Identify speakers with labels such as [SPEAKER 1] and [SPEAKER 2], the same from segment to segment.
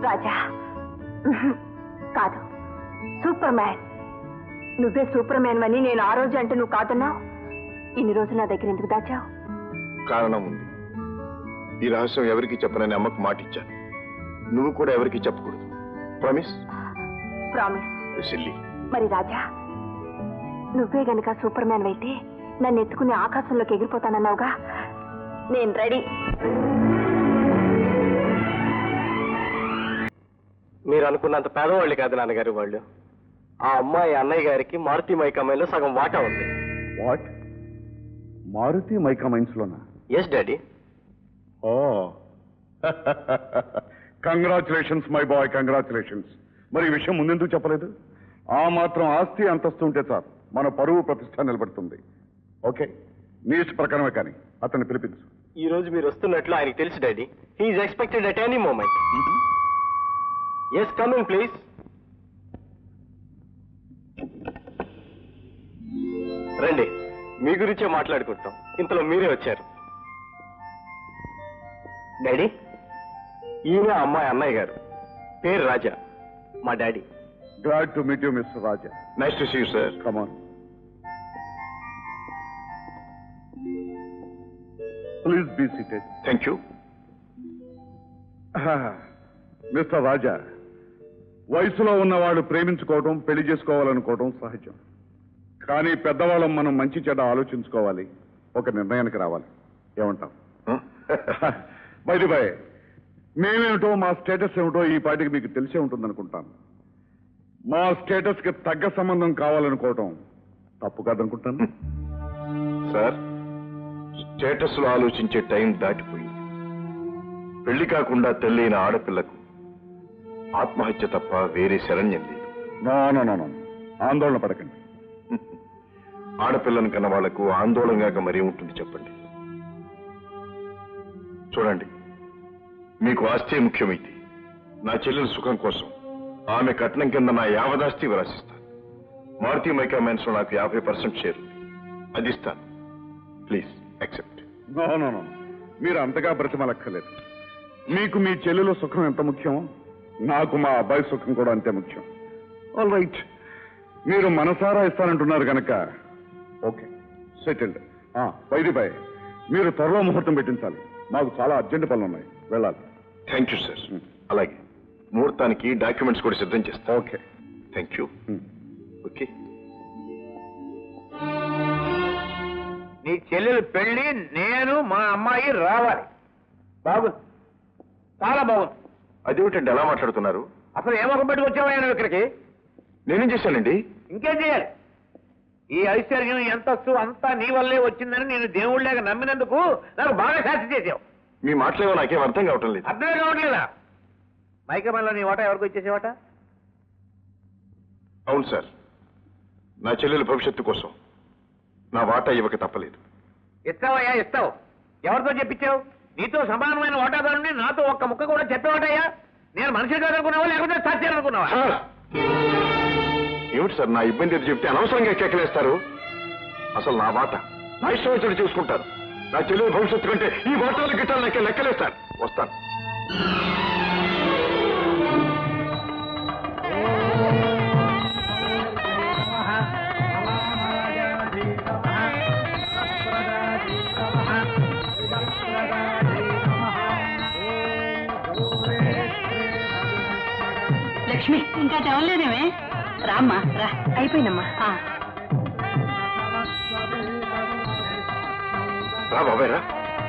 [SPEAKER 1] రాజా కాదు, super man. నువ్వే super man అని నేను ఆ రోజు అంటే నువ్వు కాదన్నావు. ఇన్ని రోజులు నా దగ్గర ఎందుకు దాచావు?
[SPEAKER 2] కారణం ఉంది. ఈ రహస్యం ఎవరికి చెప్పనని అమ్మకు మాట ఇచ్చాను. నువ్వు కూడా ఎవరికి చెప్పకూడదు. ప్రామిస్?
[SPEAKER 1] ప్రామిస్.
[SPEAKER 2] సిల్లీ.
[SPEAKER 1] మరి రాజా, నువ్వే గనక సూపర్ మ్యాన్ అయితే నన్ను ఎత్తుకుని ఆకాశంలోకి ఎగిరిపోతానన్నావుగా. నేను రెడీ.
[SPEAKER 3] మీరు అనుకున్నంత పేదవాళ్ళు కాదు నాన్నగారు వాళ్ళు. ఆ అమ్మాయి అన్నయ్య గారికి మారుతి మైకామైన్లో సగం వాటా ఉంది.
[SPEAKER 4] వాట్? మారుతి మైకామైన్స్ లోనా?
[SPEAKER 3] Yes daddy.
[SPEAKER 4] Oh congratulations my boy, congratulations. మరి ఈ విషయం ముందెందుకు చెప్పలేదు? ఆ మాత్రం ఆస్తి అంతస్తు ఉంటే చాలు, మన పరువు ప్రతిష్ట నిలబడుతుంది. ఓకే, నీ ఇష్ట ప్రకారమే, కానీ అతన్ని పిలిపించు.
[SPEAKER 3] ఈ రోజు మీరు వస్తున్నట్లు ఆయనకు తెలుసు daddy. He's expected at any moment. Yes, come in please. రండి, మీ గురించే మాట్లాడుకుంటాం. ఇంతలో మీరే వచ్చారు. డాడీ, ఈయన అమ్మాయి అన్నయ్య గారు, పేరు రాజా, మా daddy.
[SPEAKER 4] Glad to meet you mister Raja.
[SPEAKER 2] Nice to see you sir.
[SPEAKER 4] Come on, please be seated.
[SPEAKER 2] Thank you.
[SPEAKER 4] Mister Raja, వయసులో ఉన్నవాళ్ళు ప్రేమించుకోవడం, పెళ్లి చేసుకోవాలనుకోవడం సహజం. కానీ పెద్దవాళ్ళం మనం మంచి చెడ్డ ఆలోచించుకోవాలి, ఒక నిర్ణయానికి రావాలి. ఏమంటాం? బైది బాయ్, మేమేమిటో మా స్టేటస్ ఏమిటో ఈ పార్టీకి మీకు తెలిసే ఉంటుందనుకుంటాను. మా స్టేటస్ కి తగ్గ సంబంధం కావాలనుకోవటం తప్పు కాదనుకుంటాను.
[SPEAKER 2] సార్, స్టేటస్ లో ఆలోచించే టైం దాటిపోయింది. పెళ్లి కాకుండా తల్లిన ఆడపిల్లకు ఆత్మహత్య తప్ప వేరే శరణ్యం లేదు.
[SPEAKER 4] నో, ఆందోళన పడకండి.
[SPEAKER 2] ఆడపిల్లను కన్న వాళ్లకు ఆందోళనగా మరీ ఉంటుంది చెప్పండి. చూడండి, మీకు ఆస్తే ముఖ్యమైతే నా చెల్లెల సుఖం కోసం ఆమె కట్నం కింద నా యావదాస్తి విరాసిస్తాను. మారుతి మైకా మైన్స్ లో నాకు 50% షేర్ ఉంది, అది ఇస్తాను. Please accept.
[SPEAKER 4] నో, మీరు అంతగా బ్రతిమలక్కర్లేదు. మీకు మీ చెల్లెల సుఖం ఎంత ముఖ్యం, నాకు మా అబ్బాయి సుఖం కూడా అంతే ముఖ్యం. ఆల్ రైట్, మీరు మనసారా ఇస్తానంటున్నారు కనుక ఓకే, సెటిల్డ్. బైది బాయ్, మీరు త్వరలో ముహూర్తం పెట్టించాలి. మాకు చాలా అర్జెంట్ పనులు ఉన్నాయి, వెళ్ళాలి.
[SPEAKER 2] Thank you sir. అలాగే ముహూర్తానికి డాక్యుమెంట్స్ కూడా సిద్ధం చేస్తా.
[SPEAKER 4] Okay,
[SPEAKER 2] thank you. ఓకే.
[SPEAKER 5] నీ చెల్లెలు పెళ్లి నేను మా అమ్మాయి రావాలి. బాగుంది, చాలా బాగుంది.
[SPEAKER 2] అదేమిటండి అలా మాట్లాడుతున్నారు?
[SPEAKER 5] అసలు ఏమొక పెట్టుకు వచ్చావా నువ్వు ఇక్కడికి?
[SPEAKER 2] నేనేం చేశానండి?
[SPEAKER 5] ఇంకేం చేయాలి? ఈ ఐశ్వర్యం ఎంతస్తు అంతా నీ వల్లే వచ్చిందని నేను దేవుళ్ళగా నమ్మినందుకు నాకు బాగా శాస్తి చేసావు.
[SPEAKER 2] మీ మాటలేమో నాకేం అర్థం కావటం లేదు.
[SPEAKER 5] అర్థమే కావట్లేదా? మైకమల్లో నీ వాటా ఎవరికి వచ్చేసేవాట?
[SPEAKER 2] అవును సార్, నా చెల్లెల భవిష్యత్తు కోసం నా వాటా ఇవ్వక తప్పలేదు.
[SPEAKER 5] ఇస్తావయ్యా, ఇస్తావు. ఎవరితో చెప్పించావు? నీతో సమానమైన వాటాదారుని నాతో ఒక్క ముక్క కూడా చెప్పేవాటయ్యా? నేను మనిషి కాదనుకున్నావా లేకపోతే సాధ్యాలనుకున్నావా?
[SPEAKER 2] సార్, ఏమిటి సార్ నా ఇబ్బంది ఎదురు చెప్తే అనవసరంగా కేకలేస్తారు? అసలు నా వాటా నా ఇష్టం వచ్చినట్టు చూసుకుంటారు. నా చెల్లెల భవిష్యత్తు కంటే ఈ వాటాలు గిట్టాలు నాకే లెక్కలేస్తారు. వస్తాను.
[SPEAKER 1] లక్ష్మి, ఇంకా తెవలేదేమే? రామ్మా, రా. అయిపోయిందమ్మా.
[SPEAKER 2] రా బాబాయ్, రా.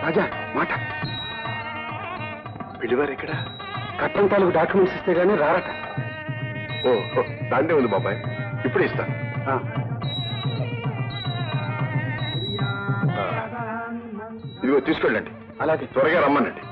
[SPEAKER 2] రాజా, మాట. పెళ్లివారు ఎక్కడ? కట్నం తాలూకు డాక్యుమెంట్స్ ఇస్తే గానీ రారట. ఓ, దాన్నే ఉంది బాబాయ్, ఇప్పుడే ఇస్తాను. ఇదిగో తీసుకెళ్ళండి. అలాగే, త్వరగా రమ్మనండి.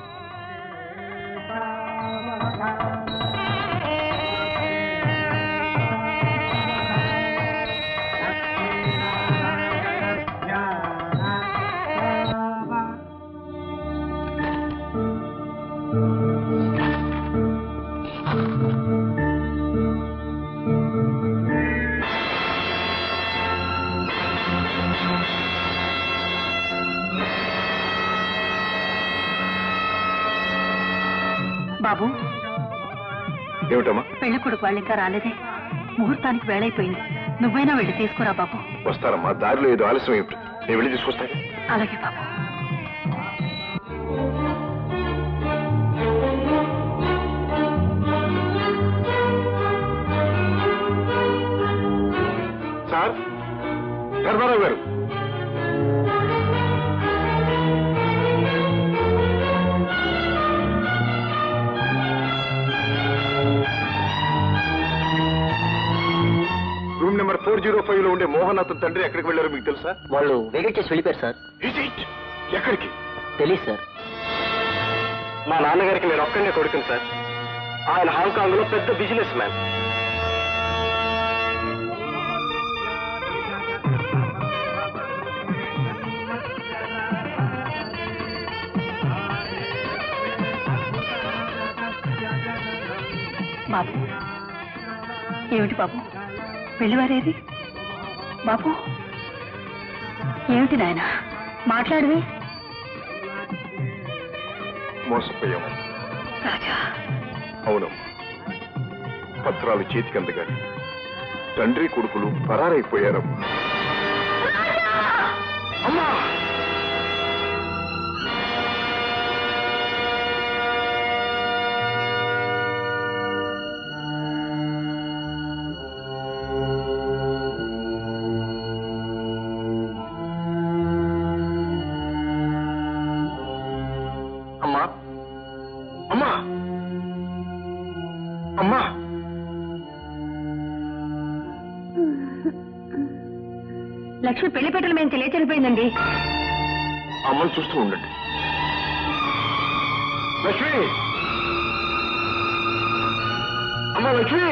[SPEAKER 1] బాబు,
[SPEAKER 2] ఏమిటమ్మా?
[SPEAKER 1] పెళ్లి కొడుకు వాళ్ళు ఇంకా రాలేదే. ముహూర్తానికి వేళైపోయింది. నువ్వైనా వెళ్ళి తీసుకురా బాబు.
[SPEAKER 2] వస్తారమ్మా, దారిలో ఏదో ఆలస్యం అయిపోతుంది. నేను వెళ్ళి తీసుకొస్తాను.
[SPEAKER 1] అలాగే బాబు.
[SPEAKER 2] సార్, ధర్మారావు గారు. రూమ్ నెంబర్ 405 లో ఉండే మోహన్ అతని తండ్రి ఎక్కడికి వెళ్ళారో మీకు తెలుసా?
[SPEAKER 3] వాళ్ళు వెయిట్ చేసి వెళ్ళిపోయారు సార్.
[SPEAKER 2] ఎక్కడికి?
[SPEAKER 3] తెలియదు సార్. మా నాన్నగారికి నేను ఒక్కనే కొడుకుని సార్. ఆయన హాంకాంగ్ లో పెద్ద బిజినెస్ మ్యాన్.
[SPEAKER 1] బాబు, ఏమిటి బాబు? పెళ్లివారేది బాబు? ఏమిటి నాయన, మాట్లాడవే.
[SPEAKER 2] మోసపోయాం
[SPEAKER 1] రాజా.
[SPEAKER 2] అవునమ్మా, పత్రాలు చేతికి అందగాని తండ్రి కొడుకులు పరారైపోయారమ్మా. అమ్మా!
[SPEAKER 1] లక్ష్మి పెళ్లి పెట్టలు మేము తెలియచనిపోయిందండి.
[SPEAKER 2] అమ్మని చూస్తూ ఉండండి. లక్ష్మి, అమ్మ లక్ష్మి.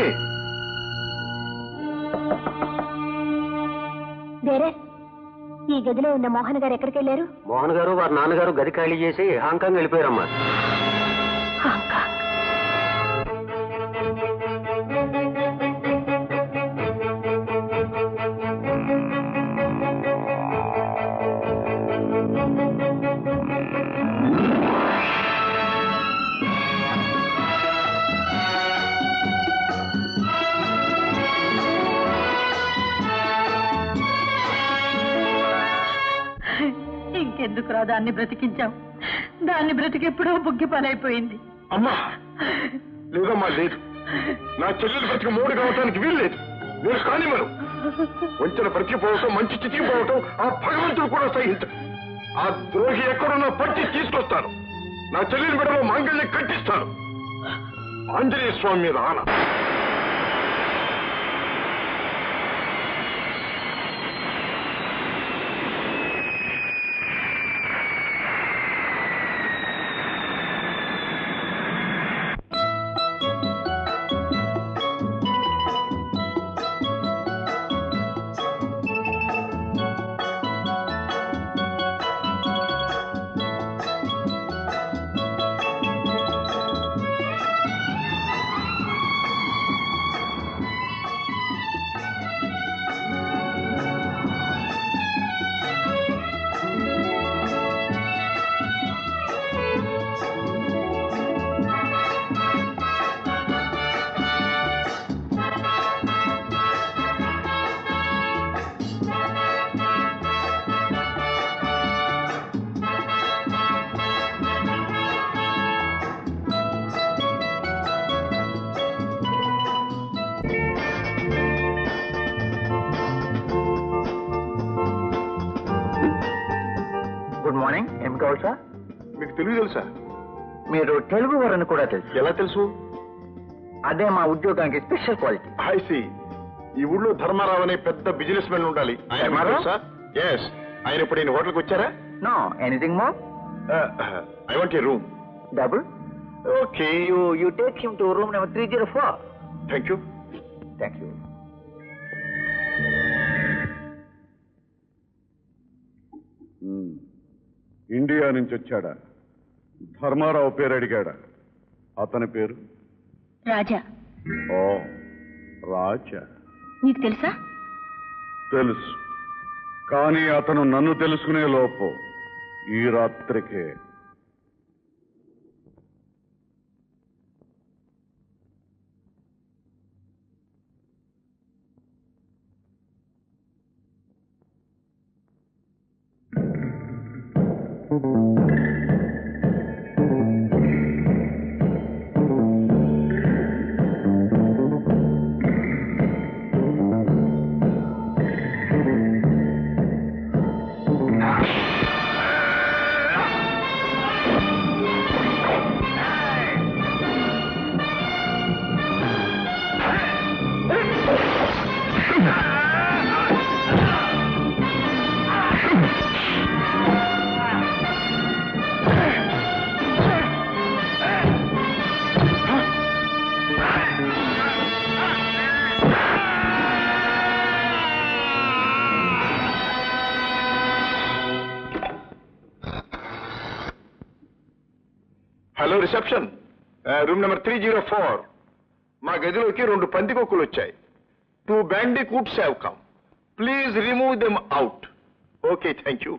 [SPEAKER 1] వేరే ఈ గదిలో ఉన్న మోహన్ గారు ఎక్కడికి వెళ్ళారు?
[SPEAKER 3] మోహన్ గారు వారి నాన్నగారు గది ఖాళీ చేసి హాంకాంగ్ వెళ్ళిపోయారమ్మా.
[SPEAKER 1] హాంకాంగ్.
[SPEAKER 6] ఇంకెందుకు రా దాన్ని బ్రతికించాం? దాన్ని బ్రతికెప్పుడో బుగ్గి పనైపోయింది.
[SPEAKER 2] అమ్మా లేదమ్మా, లేదు. నా చెల్లెలు బ్రతికి మూడు కావటానికి వీలు లేదు. నేను కానీ మనం వంచన బ్రతికిపోవటం, మంచి చితికిపోవటం ఆ భగవంతుడు కూడా సహించడు. ఆ ద్రోహి ఎక్కడున్నా పట్టి తీసుకొస్తాను. నా చెల్లెలి బిడ్డలో మాంగళ్యం కట్టిస్తాను. ఆంజనేయ స్వామి మీద ఆన.
[SPEAKER 3] Good morning. ఏం కావాలి సార్?
[SPEAKER 2] మీకు తెలుగు తెలుసా?
[SPEAKER 3] మీరు తెలుగు వారని కూడా తెలుసు.
[SPEAKER 2] ఎలా తెలుసు?
[SPEAKER 3] అదే మా ఉద్యోగానికి స్పెషల్ క్వాలిటీ.
[SPEAKER 2] హాయ్సి, ఈ ఊళ్ళో ధర్మారావు అనే పెద్ద బిజినెస్ మ్యాన్ ఉండాలి.
[SPEAKER 3] ధర్మారావు?
[SPEAKER 2] ఎస్. ఆయన ఇప్పుడు ఈయన హోటల్కి వచ్చారా?
[SPEAKER 3] No. Anything more?
[SPEAKER 2] I want a room.
[SPEAKER 3] Double?
[SPEAKER 2] Okay.
[SPEAKER 3] You take him to room number 304.
[SPEAKER 2] Thank you.
[SPEAKER 3] Thank you.
[SPEAKER 4] India నుంచి వచ్చాడా? ధర్మారావు పేరు అడిగాడా? అతని పేరు
[SPEAKER 1] రాజా.
[SPEAKER 4] ఓ రాజా.
[SPEAKER 1] నీకు తెలుసా?
[SPEAKER 4] తెలుసు, కానీ అతను నన్ను తెలుసుకునే లోపు ఈ రాత్రికే.
[SPEAKER 2] Hello reception, room number 304. మా గదిలోకి 2 పందికొక్కులు వచ్చాయి. 2 bandicoot have come. Please remove them out. Okay, thank you.